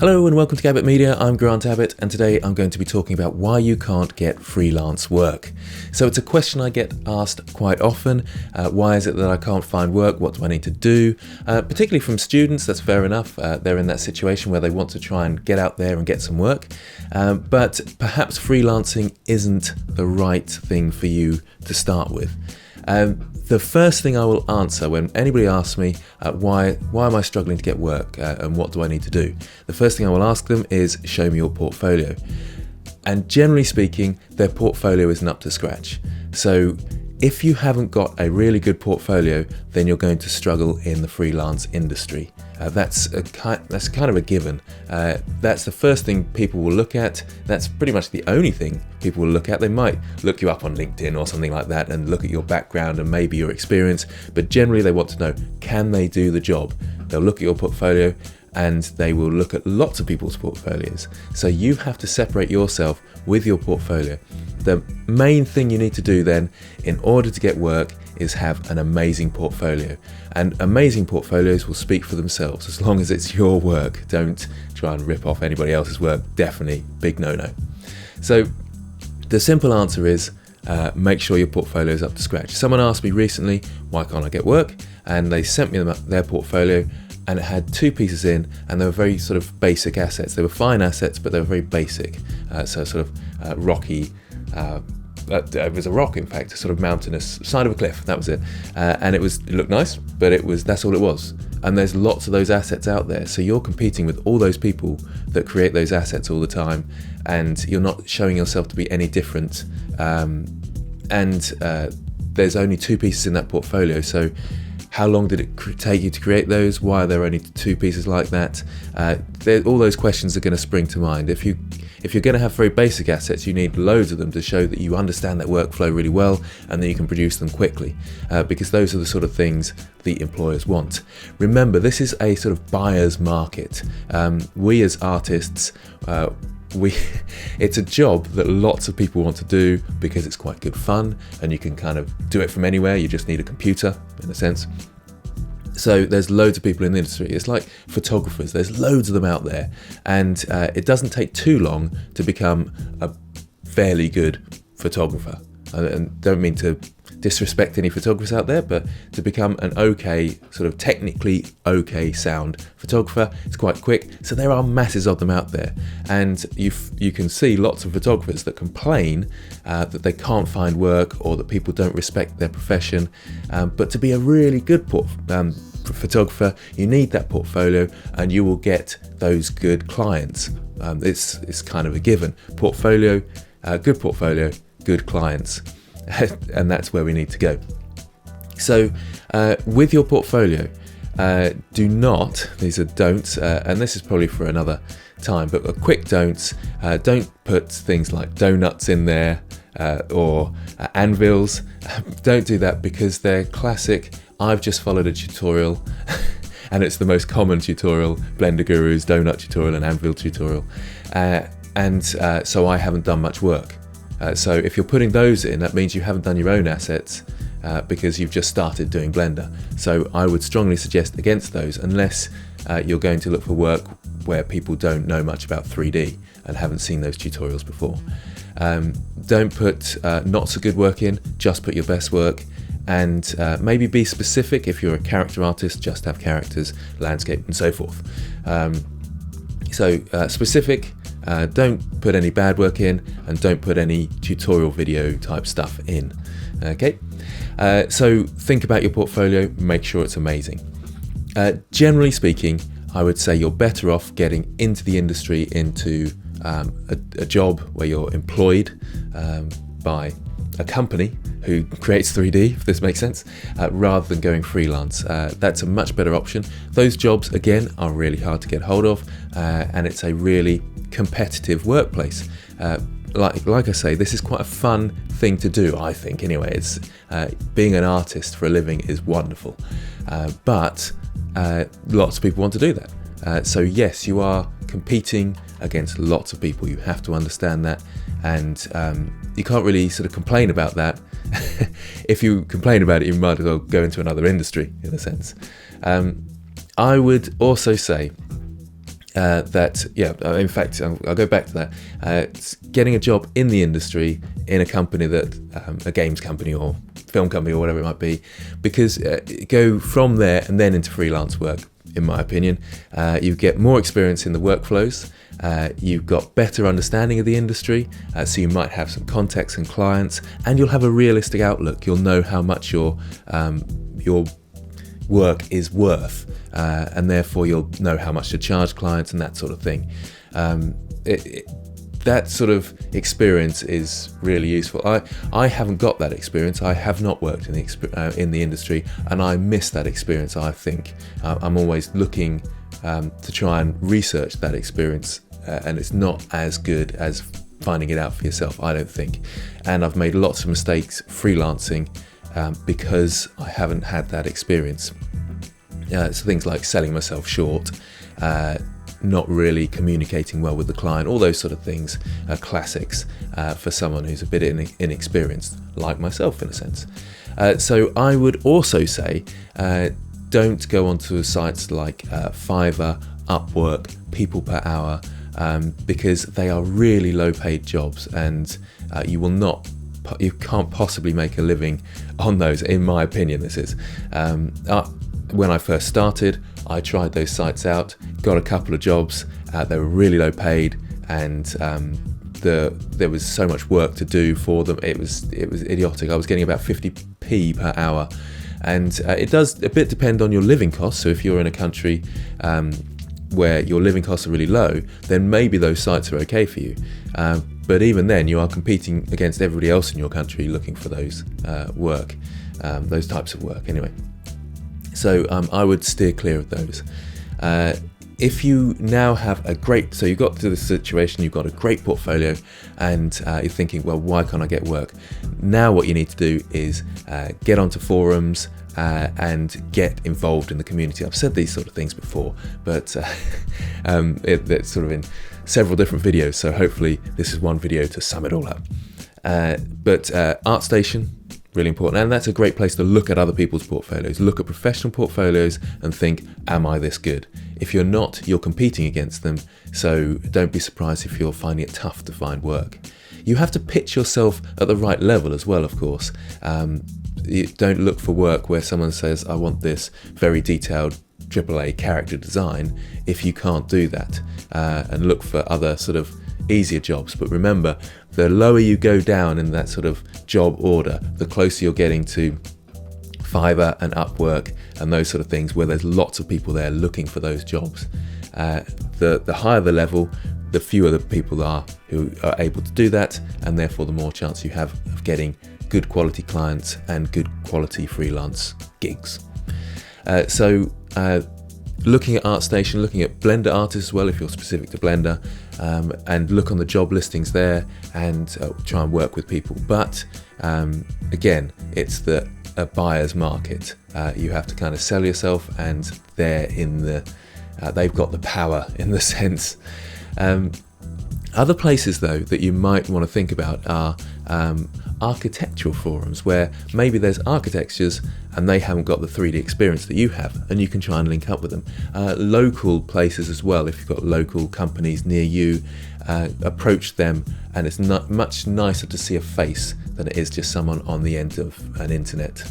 Hello and welcome to Gabbett Media. I'm Grant Abbott, and today I'm going to be talking about why you can't get freelance work. So it's a question I get asked quite often. Why is it that I can't find work? What do I need to do? Particularly from students, that's fair enough. They're in that situation where they want to try and get out there and get some work. But perhaps freelancing isn't the right thing for you to start with. The first thing I will answer when anybody asks me why am I struggling to get work and what do I need to do, the first thing I will ask them is show me your portfolio. And generally speaking, their portfolio isn't up to scratch. So if you haven't got a really good portfolio, then you're going to struggle in the freelance industry. That's kind of a given. That's the first thing people will look at. That's pretty much the only thing people will look at. They might look you up on LinkedIn or something like that and look at your background and maybe your experience, but generally they want to know, can they do the job? They'll look at your portfolio and they will look at lots of people's portfolios. So you have to separate yourself with your portfolio. The main thing you need to do then, in order to get work, is have an amazing portfolio. And amazing portfolios will speak for themselves as long as it's your work. Don't try and rip off anybody else's work. Definitely big no-no. So the simple answer is make sure your portfolio is up to scratch. Someone asked me recently, why can't I get work? And they sent me their portfolio, and it had two pieces in, and they were very sort of basic assets. They were fine assets, but they were very basic. So sort of rocky. It was a rock, in fact, a sort of mountainous side of a cliff. That was it, and it looked nice, but that's all it was. And there's lots of those assets out there, so you're competing with all those people that create those assets all the time, and you're not showing yourself to be any different. There's only two pieces in that portfolio, so how long did it take you to create those? Why are there only two pieces like that? All those questions are going to spring to mind. If you're going to have very basic assets, you need loads of them to show that you understand that workflow really well and that you can produce them quickly, because those are the sort of things the employers want. Remember, this is a sort of buyer's market. We as artists, it's a job that lots of people want to do because it's quite good fun and you can kind of do it from anywhere. You just need a computer, in a sense. So there's loads of people in the industry. It's like photographers. There's loads of them out there, and it doesn't take too long to become a fairly good photographer. And don't mean to disrespect any photographers out there, but to become an okay, sort of technically okay sound photographer, it's quite quick. So there are masses of them out there, and you can see lots of photographers that complain that they can't find work or that people don't respect their profession. But to be a really good photographer, you need that portfolio, and you will get those good clients. It's kind of a given. Portfolio, good clients. And that's where we need to go. So with your portfolio, do not, these are don'ts, and this is probably for another time, but a quick don'ts, don't put things like donuts in there or anvils. Don't do that, because they're classic. I've just followed a tutorial and it's the most common tutorial, Blender Guru's donut tutorial and anvil tutorial, so I haven't done much work. So if you're putting those in, that means you haven't done your own assets because you've just started doing Blender. So I would strongly suggest against those, unless you're going to look for work where people don't know much about 3D and haven't seen those tutorials before. Don't put not so good work in, just put your best work, and maybe be specific. If you're a character artist, just have characters, landscape, and so forth. Specific. Don't put any bad work in, and don't put any tutorial video type stuff in. Okay, so think about your portfolio, make sure it's amazing. Generally speaking, I would say you're better off getting into the industry, into a job where you're employed by a company who creates 3D, if this makes sense, rather than going freelance. That's a much better option. Those jobs, again, are really hard to get hold of, and it's a really competitive workplace. Like I say, this is quite a fun thing to do, I think. Anyway, it's being an artist for a living is wonderful, but lots of people want to do that. So yes, you are competing against lots of people. You have to understand that, and you can't really sort of complain about that. If you complain about it, you might as well go into another industry, in a sense. I would also say in fact, I'll go back to that. It's getting a job in the industry in a company that, a games company or film company or whatever it might be, because go from there and then into freelance work. In my opinion, you get more experience in the workflows. You've got better understanding of the industry, so you might have some contacts and clients, and you'll have a realistic outlook. You'll know how much your work is worth, and therefore you'll know how much to charge clients and that sort of thing. That sort of experience is really useful. I haven't got that experience. I have not worked in the industry, and I miss that experience. I think I'm always looking to try and research that experience, and it's not as good as finding it out for yourself, I don't think. And I've made lots of mistakes freelancing because I haven't had that experience. So things like selling myself short, not really communicating well with the client, all those sort of things are classics for someone who's a bit inexperienced, like myself in a sense. So I would also say don't go onto sites like Fiverr, Upwork, People Per Hour, because they are really low paid jobs, and you can't possibly make a living on those, in my opinion. This is when I first started, I tried those sites out, got a couple of jobs. They were really low paid, and there was so much work to do for them. It was idiotic. I was getting about 50p per hour, and it does a bit depend on your living costs. So if you're in a country where your living costs are really low, then maybe those sites are okay for you. But even then, you are competing against everybody else in your country looking for those those types of work anyway. So I would steer clear of those. If you now have so you got to this situation, you've got a great portfolio, and you're thinking, well, why can't I get work? Now what you need to do is get onto forums and get involved in the community. I've said these sort of things before, but it's sort of in several different videos, so hopefully this is one video to sum it all up. But ArtStation, really important, and that's a great place to look at other people's portfolios. Look at professional portfolios and think, am I this good? If you're not, you're competing against them, so don't be surprised if you're finding it tough to find work. You have to pitch yourself at the right level as well, of course. You don't look for work where someone says, I want this very detailed AAA character design, if you can't do that, and look for other sort of easier jobs. But remember, the lower you go down in that sort of job order, the closer you're getting to Fiverr and Upwork and those sort of things, where there's lots of people there looking for those jobs. The higher the level, the fewer the people are who are able to do that, and therefore the more chance you have of getting good quality clients and good quality freelance gigs. Looking at ArtStation, looking at Blender artists as well, if you're specific to Blender, and look on the job listings there and try and work with people. But again, it's a buyer's market. You have to kind of sell yourself, and they've got the power in the sense. Other places though that you might want to think about are architectural forums, where maybe there's architectures and they haven't got the 3D experience that you have, and you can try and link up with them. Local places as well, if you've got local companies near you, approach them, and it's much nicer to see a face than it is just someone on the end of an internet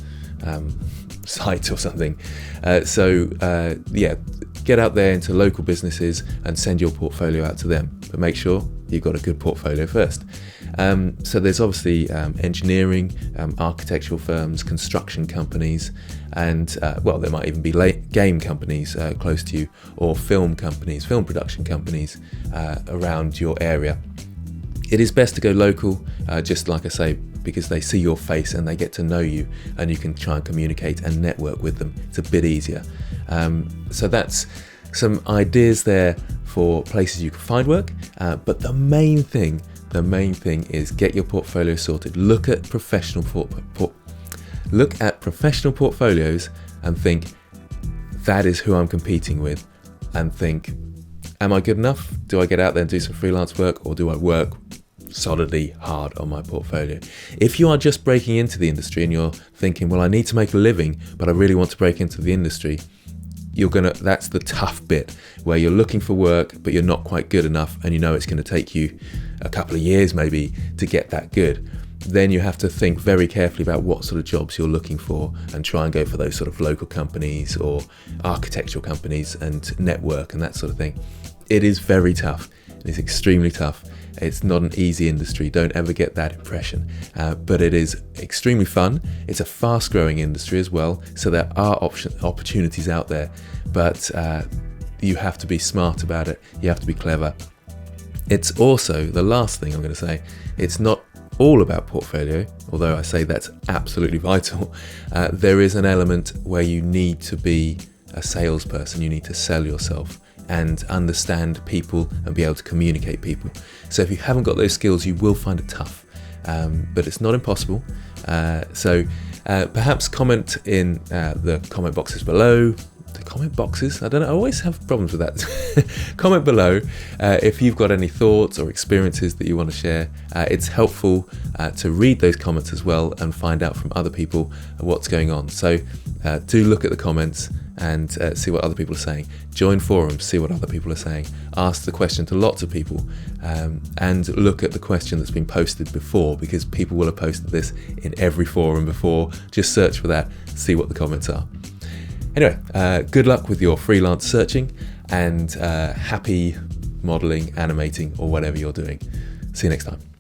site or something. Get out there into local businesses and send your portfolio out to them, but make sure you've got a good portfolio first. So there's obviously engineering, architectural firms, construction companies, and there might even be game companies close to you, or film companies, film production companies around your area. It is best to go local, just like I say, because they see your face and they get to know you, and you can try and communicate and network with them. It's a bit easier. So that's some ideas there for places you can find work. But the main thing is get your portfolio sorted. Look at professional portfolios and think, that is who I'm competing with, and think, am I good enough? Do I get out there and do some freelance work, or do I work solidly hard on my portfolio? If you are just breaking into the industry and you're thinking, well, I need to make a living, but I really want to break into the industry, that's the tough bit, where you're looking for work but you're not quite good enough, and you know it's going to take you a couple of years maybe to get that good. Then you have to think very carefully about what sort of jobs you're looking for, and try and go for those sort of local companies or architectural companies and network and that sort of thing. It is very tough. It's extremely tough. It's not an easy industry. Don't ever get that impression. But it is extremely fun. It's a fast-growing industry as well, so there are opportunities out there. But you have to be smart about it. You have to be clever. It's also, the last thing I'm going to say, it's not all about portfolio, although I say that's absolutely vital. There is an element where you need to be a salesperson. You need to sell yourself and understand people and be able to communicate people. So if you haven't got those skills, you will find it tough, but it's not impossible. So perhaps comment in the comment boxes below. The comment boxes? I don't know, I always have problems with that. Comment below if you've got any thoughts or experiences that you want to share. It's helpful to read those comments as well and find out from other people what's going on. So do look at the comments and see what other people are saying. Join forums, see what other people are saying. Ask the question to lots of people, and look at the question that's been posted before, because people will have posted this in every forum before. Just search for that, see what the comments are. Anyway, good luck with your freelance searching, and happy modeling, animating, or whatever you're doing. See you next time.